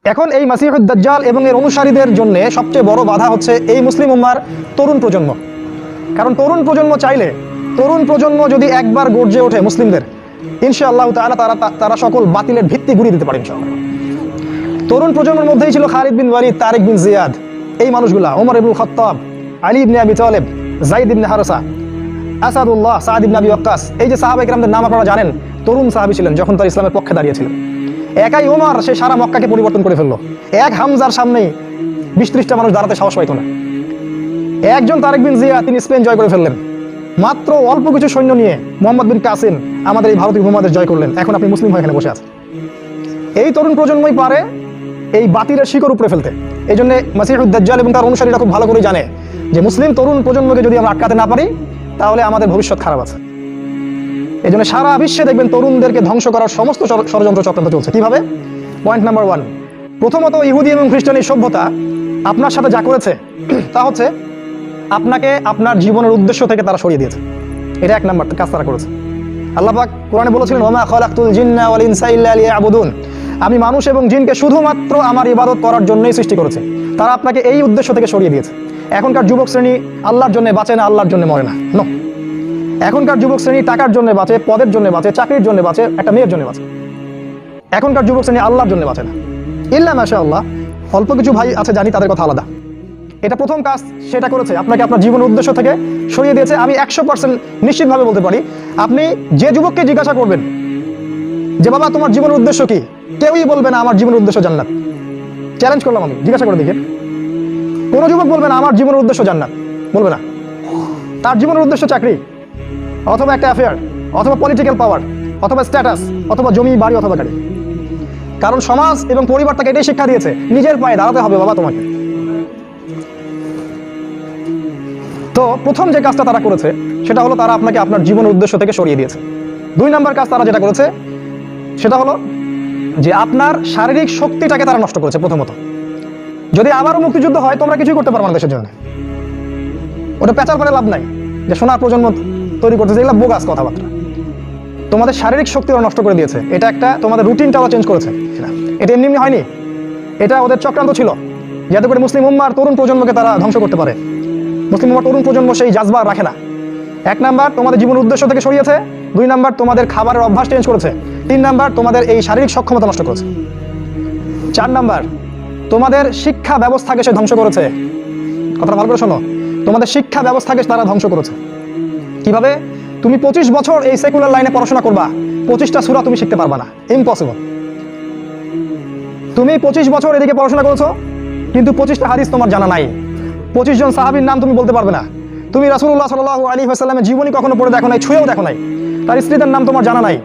এখন এই মাসিহুদ দাজ্জাল এবং এর অনুসারীদের জন্য সবচেয়ে বড় বাধা হচ্ছে এই মুসলিম উম্মার তরুণ প্রজন্ম। কারণ তরুণ প্রজন্ম চাইলে, তরুণ প্রজন্ম যদি একবার গর্জে ওঠে মুসলিমদের, ইনশাআল্লাহ তাআলা তারা সকল বাতিলের ভিত্তি গুঁড়িয়ে দিতে পারে ইনশাআল্লাহ। তরুণ প্রজন্মের মধ্যেই ছিল খালিদ বিন ওয়ালিদ, তারিক বিন জিয়াদ, এই মানুষগুলা, ওমর ইবনুল খাত্তাব, আলী ইবনে আবি তালেব, যায়েদ ইবনে হারেসা, আসাদুল্লাহ, সাদ ইবনে আবি ওয়াক্কাস। এই যে সাহাবা ইকরামদের নাম আপনারা জানেন, তরুণ সাহাবী ছিলেন যখন তারা ইসলামের পক্ষে দাঁড়িয়েছিলেন। একাই ওমর সে সারা মক্কাকে পরিবর্তন করে ফেললো। এক হামজার সামনেই 20-30টা মানুষ দাঁড়াতে সাহস পাইত না। একজন তারিক বিন জিয়াদ, তিনি স্পেন জয় করে ফেললেন মাত্র অল্প কিছু সৈন্য নিয়ে। মোহাম্মদ বিন কাসিম আমাদের এই ভারতীয় উপমহাদেশ জয় করলেন। এখন আপনি মুসলিম হয়ে এখানে বসে আছেন। এই তরুণ প্রজন্মই পারে এই বাতিলের শিকড় উপড়ে ফেলতে। এই জন্য মাসিহুদ দাজ্জাল এবং তার অনুসারীরা খুব ভালো করে জানে যে মুসলিম তরুণ প্রজন্মকে যদি আমরা আটকাতে না পারি তাহলে আমাদের ভবিষ্যৎ খারাপ আছে। এই জন্য সারা বিশ্বে দেখবেন তরুণদেরকে ধ্বংস করার সমস্ত ষড়যন্ত্র চক্রান্ত চলছে। কিভাবে? পয়েন্ট নাম্বার 1, প্রথমত ইহুদি এবং খ্রিস্টান এই সভ্যতা আপনার সাথে যা করেছে তা হচ্ছে আপনাকে আপনার জীবনের উদ্দেশ্য থেকে তারা সরিয়ে দিয়েছে। এটা 1 নাম্বার কাজ তারা করেছে। আল্লাহ পাক কোরআনে বলেছিলেন, ওয়া মা খালাকতুল জিন্না ওয়াল ইনসা ইল্লা লিয়াবুদুন, আমি মানুষ এবং জিনকে শুধুমাত্র আমার ইবাদত করার জন্যই সৃষ্টি করেছি। তারা আপনাকে এই উদ্দেশ্য থেকে সরিয়ে দিয়েছে। এখনকার যুবক শ্রেণী আল্লাহর জন্য বাঁচে না, আল্লাহর জন্য মরে না। নো, এখনকার যুবক শ্রেণী টাকার জন্য বাঁচে, পদের জন্য বাঁচে, চাকরির জন্য বাঁচে, একটা মেয়ের জন্য বাঁচে। এখনকার যুবক শ্রেণী আল্লাহর জন্য বাঁচে না। ইল্লা মাশাআল্লাহ, অল্প কিছু ভাই আছে জানি, তাদের কথা আলাদা। এটা প্রথম কাজ সেটা করেছে, আপনাকে আপনার জীবনের উদ্দেশ্য থেকে সরিয়ে দিয়েছে। আমি 100% নিশ্চিতভাবে বলতে পারি, আপনি যে যুবককে জিজ্ঞাসা করবেন যে বাবা তোমার জীবনের উদ্দেশ্য কি, কেউই বলবে না আমার জীবনের উদ্দেশ্য জান্নাত। চ্যালেঞ্জ করলাম, আমি জিজ্ঞাসা করে দেখি, কোনো যুবক বলবে না আমার জীবনের উদ্দেশ্য জান্নাত, বলবে না। তার জীবনের উদ্দেশ্য চাকরি, অথবা একটা অ্যাফেয়ার, অথবা পলিটিক্যাল পাওয়ার, অথবা স্ট্যাটাস, অথবা জমি বাড়ি, অথবা গাড়ি। কারণ সমাজ এবং পরিবার তাকে এটাই শিক্ষা দিয়েছে, নিজের পায়ে দাঁড়াতে হবে বাবা তোমাকে। তো প্রথম যে কাজটা তারা করেছে সেটা হলো তারা আপনাকে আপনার জীবনের উদ্দেশ্য থেকে সরিয়ে দিয়েছে। 2 নাম্বার কাজ তারা যেটা করেছে সেটা হলো যে আপনার শারীরিক শক্তিটাকে তারা নষ্ট করেছে। প্রথমত, যদি আবারও মুক্তিযুদ্ধ হয় তোমরা কিছুই করতে পারবে না দেশের জন্য। ওটা পেঁচার পরে লাভ নাই যে সোনার প্রজন্ম তৈরি করতেছে, এগুলো বোগাস কথাবার্তা। তোমাদের শারীরিক শক্তি ওরা নষ্ট করে দিয়েছে। এটা একটা তোমাদের রুটিনটা ওরা চেঞ্জ করেছে। এটা এমনি হয়নি, এটা ওদের চক্রান্ত ছিল যাতে করে মুসলিম উম্মার তরুণ প্রজন্মকে তারা ধ্বংস করতে পারে। মুসলিম উম্মার তরুণ প্রজন্ম সেই জাজবা রাখে না। 1 নাম্বার তোমাদের জীবন উদ্দেশ্য থেকে সরিয়েছে, 2 নাম্বার তোমাদের খাবারের অভ্যাস চেঞ্জ করেছে, 3 নাম্বার তোমাদের এই শারীরিক সক্ষমতা নষ্ট করেছে, 4 নাম্বার তোমাদের শিক্ষা ব্যবস্থাকে সে ধ্বংস করেছে। কথাটা ভালো করে শোনো, তোমাদের শিক্ষা ব্যবস্থাকে তারা ধ্বংস করেছে। কিভাবে? তুমি 25 বছর এই সেকুলার লাইনে পড়াশোনা করবা, 25টা সূরা তুমি শিখতে পারবা না, ইম্পসিবল। তুমি 25 বছর এদিকে পড়াশোনা করেছো কিন্তু 25টা হাদিস তোমার জানা নাই, 25 জন সাহাবীর নাম তুমি বলতে পারবে না। তুমি রাসূলুল্লাহ সাল্লাল্লাহু আলাইহি ওয়াসাল্লামের জীবনী কখনো পড়ে দেখো নাই, ছুঁয়েও দেখো নাই। তার স্ত্রীদের নাম তোমার জানা নাই।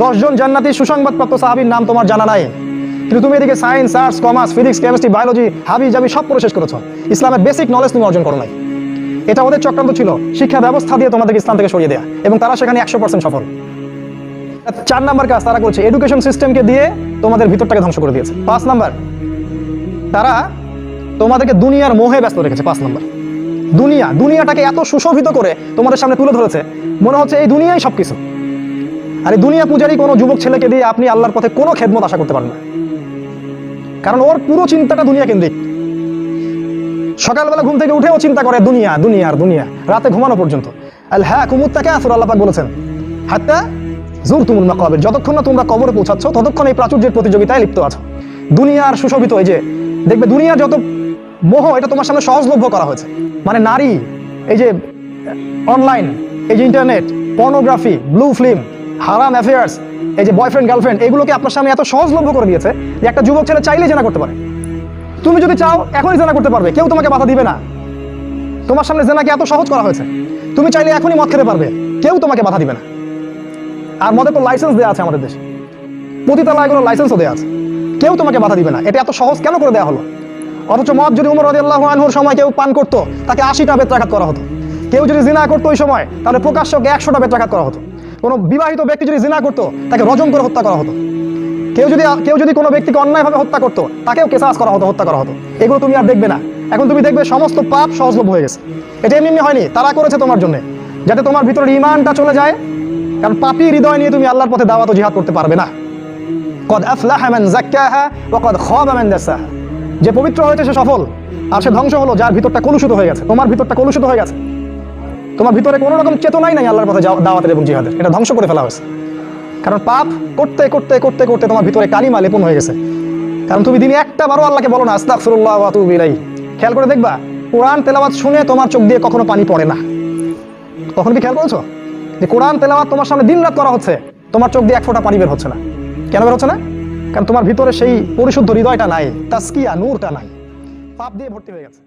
10 জন জান্নাতি সুসংবাদপ্রাপ্ত সাহাবীর নাম তোমার জানা নাই। কিন্তু তুমি এদিকে science, arts, commerce, physics, chemistry, biology, হাবি জাবি সব পড়ে শেষ করেছো, ইসলামের বেসিক নলেজ তুমি অর্জন করো নাই। এটা ওদের চক্রান্ত ছিল, শিক্ষা ব্যবস্থা দিয়ে তোমাদেরকে ইসলাম থেকে সরিয়ে দেয়া, এবং তারা সেখানে 100% সফল। 4 নাম্বার কাজ তারা করেছে, এডুকেশন সিস্টেমকে দিয়ে তোমাদের ভিতরটাকে ধ্বংস করে দিয়েছে। 5 নাম্বার তারা তোমাদেরকে দুনিয়ার মোহে ব্যস্ত রেখেছে। 5 নাম্বার দুনিয়াটাকে এত সুশোভিত করে তোমাদের সামনে তুলে ধরেছে, মনে হচ্ছে এই দুনিয়াই সবকিছু। আর এই দুনিয়া পূজারী কোনো যুবক ছেলেকে দিয়ে আপনি আল্লাহর পথে কোনো খেদমত আশা করতে পারেন না, কারণ ওর পুরো চিন্তাটা দুনিয়া কেন্দ্রিক। সকালবেলা ঘুম থেকে উঠেও চিন্তা করে দুনিয়া দুনিয়া আর দুনিয়া, রাতে ঘুমানো পর্যন্ত। আল্লাহকুমুত তাকাসুর, আল্লাহ পাক বলেছেন, হাত্তা যুরতুমুল মাকাবির, যতক্ষণ না তোমরা কবরে পৌঁছাচ্ছ ততক্ষণ এই প্রাচুর্যের প্রতিযোগিতায় লিপ্ত আছো। দুনিয়ার সুশোভিত, এই যে দেখবে দুনিয়ার যত মোহ, এটা তোমার সামনে সহজলভ্য করা হয়েছে। মানে নারী, এই যে অনলাইন, এই যে ইন্টারনেট, পর্নোগ্রাফি, ব্লু ফিল্ম, হারাম অ্যাফেয়ার্স, এই যে বয়ফ্রেন্ড গার্লফ্রেন্ড, এগুলোকে আপনার সামনে এত সহজলভ্য করে দিয়েছে যে একটা যুবক ছেলে চাইলেই জেনা করতে পারে। তুমি যদি চাও এখনই জেনা করতে পারবে, কেউ তোমাকে বাধা দিবে না। তোমার সামনে জেনাকে এত সহজ করা হয়েছে, তুমি চাইলে এখনই মদ খেতে পারবে, কেউ তোমাকে বাধা দিবে না। আর মদের তো লাইসেন্স দেওয়া আছে আমাদের দেশে, পতিতালয় এগুলো লাইসেন্সও দেওয়া আছে, কেউ তোমাকে বাধা দিবে না। এটা এত সহজ কেন করে দেওয়া হলো? অথচ মদ যদি উমর রাদিয়াল্লাহু আনহুর সময় কেউ পান করতো তাকে 80টা বেত্রাঘাত করা হতো। কেউ যদি জিনা করতো ওই সময় তাহলে প্রকাশ্যকে 100টা বেত্রাঘাত করা হতো। কোনো বিবাহিত ব্যক্তি যদি জিনা করতো তাকে রজম করে হত্যা করা হতো। কেউ যদি কোনো ব্যক্তিকে অন্যায়ভাবে হত্যা করতো তাকেও কেসাস করা হতো, হত্যা করা হতো। এগুলো তুমি আর দেখবে না। এখন তুমি দেখবে সমস্ত পাপ সহজলভ্য হয়ে গেছে। এটা এমনি হয়নি, তারা করেছে তোমার জন্য, যাতে তোমার ভিতরে ঈমানটা চলে যায়। কারণ পাপী হৃদয় নিয়ে তুমি আল্লাহর পথে দাওয়াত ও জিহাদ করতে পারবে না। কদ আফলাহা মান যাক্কাহা ওয়া কদ খাবা মান দাসাহা। যে পবিত্র হয়েছে সে সফল, আর সে ধ্বংস হলো যার ভিতরটা কলুষিত হয়ে গেছে। তোমার ভিতরটা কলুষিত হয়ে গেছে, তোমার ভিতরে কোনো রকম চেতনাই নাই আল্লাহর পথে দাওয়াতের এবং জিহাদের, এটা ধ্বংস করে ফেলা হয়েছে। কারণ পাপ করতে করতে করতে করতে তোমার ভিতরে কালিমা লেপন হয়ে গেছে। কারণ তুমি দিনে একটা বারো আল্লাহকে বলো না আস্তাগফিরুল্লাহ ওয়া আতুবু ইলাইহি। খেয়াল করে দেখবা কোরআন তেলাওয়াত শুনে তোমার চোখ দিয়ে কখনো পানি পড়ে না। কখন কি খেয়াল করেছো যে কোরআন তেলাওয়াত তোমার সামনে দিন রাত করা হচ্ছে, তোমার চোখ দিয়ে এক ফোঁটা পানি বের হচ্ছে না? কেন বের হচ্ছে না? কারণ তোমার ভিতরে সেই পরিশুদ্ধ হৃদয়টা নাই, তাসকিয়া নূরটা নাই, পাপ দিয়ে ভর্তি হয়ে গেছে।